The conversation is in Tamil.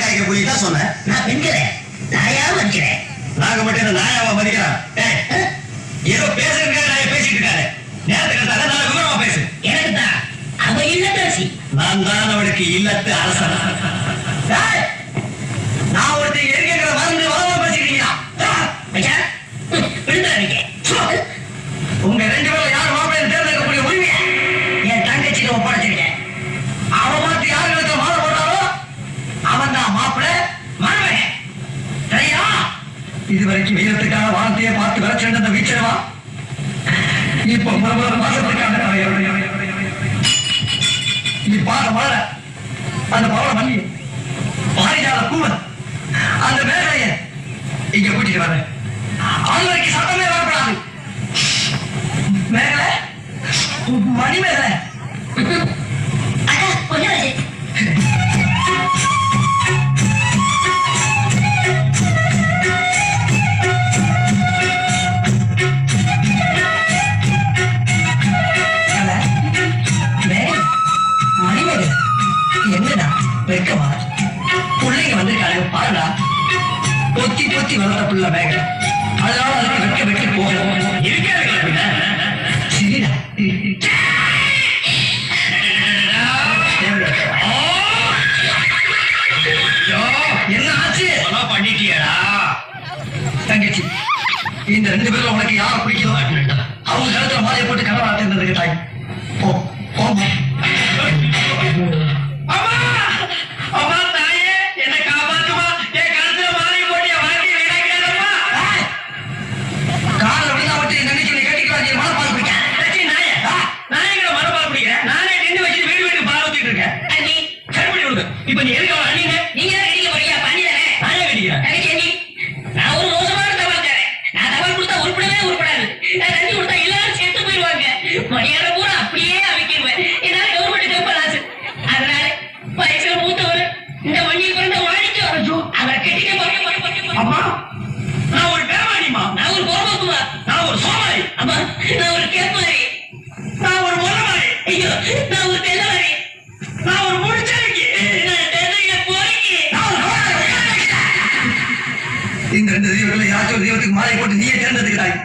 காய்க்கிற புலி தான் சொன்னேன். நான் பெண்கிறேன், நாயா மதிக்கிறேன். நாங்க மட்டும் நாயாவா மதிக்கிறோம்? ஏதோ பேசுறதுக்காக நான் பேசிட்டு இருக்காரு. நேரத்துக்கு நல்ல விவரமா பேசு. எனக்கு தான் அவ இல்லத்தரசி. நான் தான் அவளுக்கு இல்லத்து அரசன். நான் ஒருத்தர் எரிக்கிற மருந்து வளமா பேசிக்கிறீங்களா? உங்க ரெண்டு பேரும் யார் மாப்பிள்ளைன்னு தேர்ந்தெடுக்கக்கூடிய உரிமையை என் தங்கச்சியில ஒப்படைச்சிருக்கேன். அவன் பார்த்து யாருக்கு மாலை போட்டாரோ அவன் தான் மாப்பிள்ளை மருமகன். சரியா? இதுவரைக்கும் வீரத்துக்கான வார்த்தையை பார்த்து விளைச்சென்ற வீச்சரவா இப்ப ஒரு மாசத்துக்கான இப்ப மழை அந்த பவள மல்லி பாரிஜால பூவன் அந்த மேலைய இங்க கூட்டிட்டு வர அது வரைக்கும் சத்தமே வரப்படாது. மேல மணி மேல என்னடா வெக்கமா பிள்ளைங்க வந்து பாருடா பொத்தி பொத்தி வளர்த்த பிள்ளை மேக அதனால அதுக்கு வெக்க வெட்டி போகணும். சரிடா என்ன ஆச்சு பண்ணிட்டியடா? தங்கச்சி இந்த ரெண்டு பேரும் உனக்கு யாரை பிடிக்கும்? அவங்க கருத்துல மாலையை போட்டு கனவா இருந்ததுக்கு தாய் போ போமா. இப்ப நீ எதுக்கு அவன் அண்ணீங்க? நீங்க கட்டிக்க போறீங்க, பண்ணி தானே நானே கட்டிக்கிறேன். நான் ஒரு மோசமான தபால்காரன். நான் தபால் கொடுத்தா உருப்படவே உருப்படாது. நான் தண்ணி கொடுத்தா எல்லாரும் செத்து போயிடுவாங்க. மணியார பூரா அப்படியே அமைக்கிடுவேன். என்னால கவர்மெண்ட் ஜாப் ஆசை. அதனால வயசுல மூத்தவர் இந்த மண்ணியை பிறந்த வாடிக்கோ அவரை கட்டிக்க போறேன். அம்மா நான் ஒரு பேமானிமா, நான் ஒரு கோபக்குமா, நான் ஒரு சோமாரி, அம்மா நான் ஒரு கேப்பாரி, நான் ஒரு முள்ளமாரி, ஐயோ நான் ஒரு தெல்லவாரி, நான் ஒரு முடிச்சரிக்கி, இந்த ரெண்டு தெய்வங்களை யாச்சும் தெய்வத்துக்கு மாலை போட்டு நீயே தேர்ந்தெடுக்கிறாய்.